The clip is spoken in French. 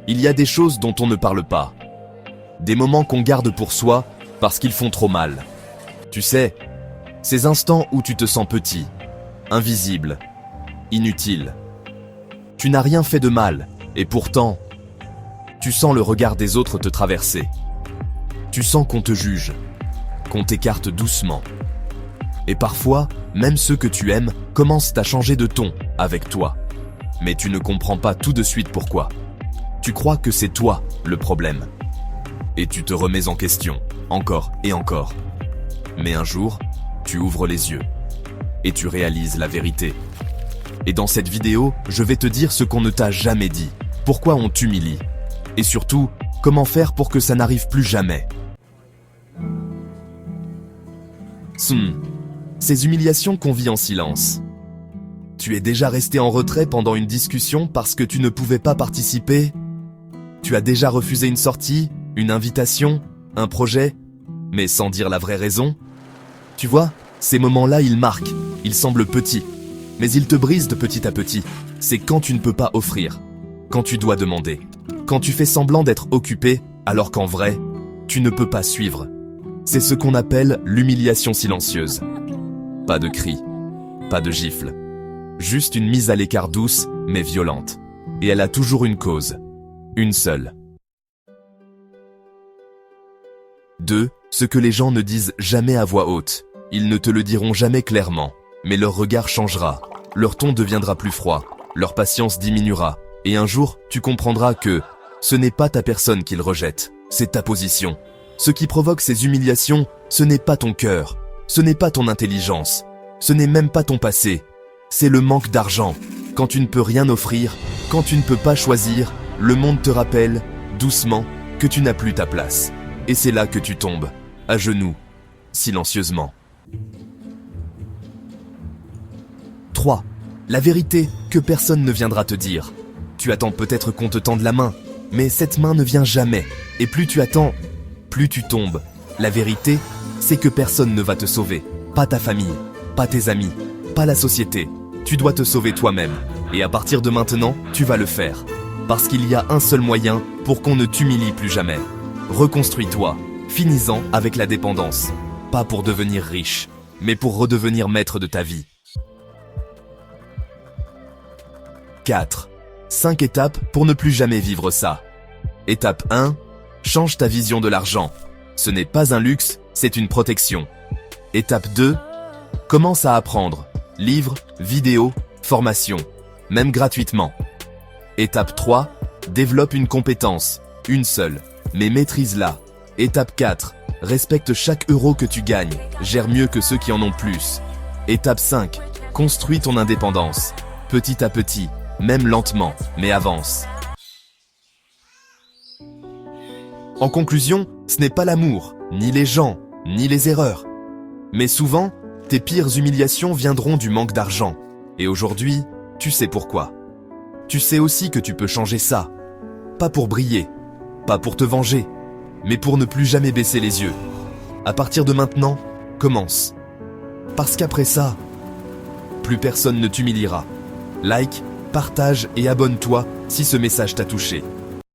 Il y a des choses dont on ne parle pas. Des moments qu'on garde pour soi parce qu'ils font trop mal. Tu sais, ces instants où tu te sens petit, invisible, inutile. Tu n'as rien fait de mal, et pourtant, tu sens le regard des autres te traverser. Tu sens qu'on te juge, qu'on t'écarte doucement. Et parfois, même ceux que tu aimes commencent à changer de ton avec toi. Mais tu ne comprends pas tout de suite pourquoi. Tu crois que c'est toi le problème. Et tu te remets en question, encore et encore. Mais un jour, tu ouvres les yeux. Et tu réalises la vérité. Et dans cette vidéo, je vais te dire ce qu'on ne t'a jamais dit. Pourquoi on t'humilie. Et surtout, comment faire pour que ça n'arrive plus jamais. Ces humiliations qu'on vit en silence. Tu es déjà resté en retrait pendant une discussion parce que tu ne pouvais pas participer. Tu as déjà refusé une sortie, une invitation, un projet, mais sans dire la vraie raison. Tu vois, ces moments-là, ils marquent, ils semblent petits, mais ils te brisent de petit à petit. C'est quand tu ne peux pas offrir, quand tu dois demander, quand tu fais semblant d'être occupé, alors qu'en vrai, tu ne peux pas suivre. C'est ce qu'on appelle l'humiliation silencieuse. Pas de cris, pas de gifles. Juste une mise à l'écart douce, mais violente. Et elle a toujours une cause. Une seule. 2. Ce que les gens ne disent jamais à voix haute. Ils ne te le diront jamais clairement. Mais leur regard changera. Leur ton deviendra plus froid. Leur patience diminuera. Et un jour, tu comprendras que ce n'est pas ta personne qu'ils rejettent. C'est ta position. Ce qui provoque ces humiliations, ce n'est pas ton cœur. Ce n'est pas ton intelligence. Ce n'est même pas ton passé. C'est le manque d'argent. Quand tu ne peux rien offrir, quand tu ne peux pas choisir, le monde te rappelle, doucement, que tu n'as plus ta place. Et c'est là que tu tombes, à genoux, silencieusement. 3. La vérité que personne ne viendra te dire. Tu attends peut-être qu'on te tende la main, mais cette main ne vient jamais. Et plus tu attends, plus tu tombes. La vérité, c'est que personne ne va te sauver. Pas ta famille, pas tes amis, pas la société. Tu dois te sauver toi-même. Et à partir de maintenant, tu vas le faire. Parce qu'il y a un seul moyen pour qu'on ne t'humilie plus jamais. Reconstruis-toi, finis-en avec la dépendance. Pas pour devenir riche, mais pour redevenir maître de ta vie. 4. 5 étapes pour ne plus jamais vivre ça. Étape 1. Change ta vision de l'argent. Ce n'est pas un luxe, c'est une protection. Étape 2. Commence à apprendre. Livres, vidéos, formations, même gratuitement. Étape 3. Développe une compétence, une seule, mais maîtrise-la. Étape 4. Respecte chaque euro que tu gagnes, gère mieux que ceux qui en ont plus. Étape 5. Construis ton indépendance. Petit à petit, même lentement, mais avance. En conclusion, ce n'est pas l'amour, ni les gens, ni les erreurs. Mais souvent, tes pires humiliations viendront du manque d'argent. Et aujourd'hui, tu sais pourquoi. Tu sais aussi que tu peux changer ça. Pas pour briller, pas pour te venger, mais pour ne plus jamais baisser les yeux. À partir de maintenant, commence. Parce qu'après ça, plus personne ne t'humiliera. Like, partage et abonne-toi si ce message t'a touché.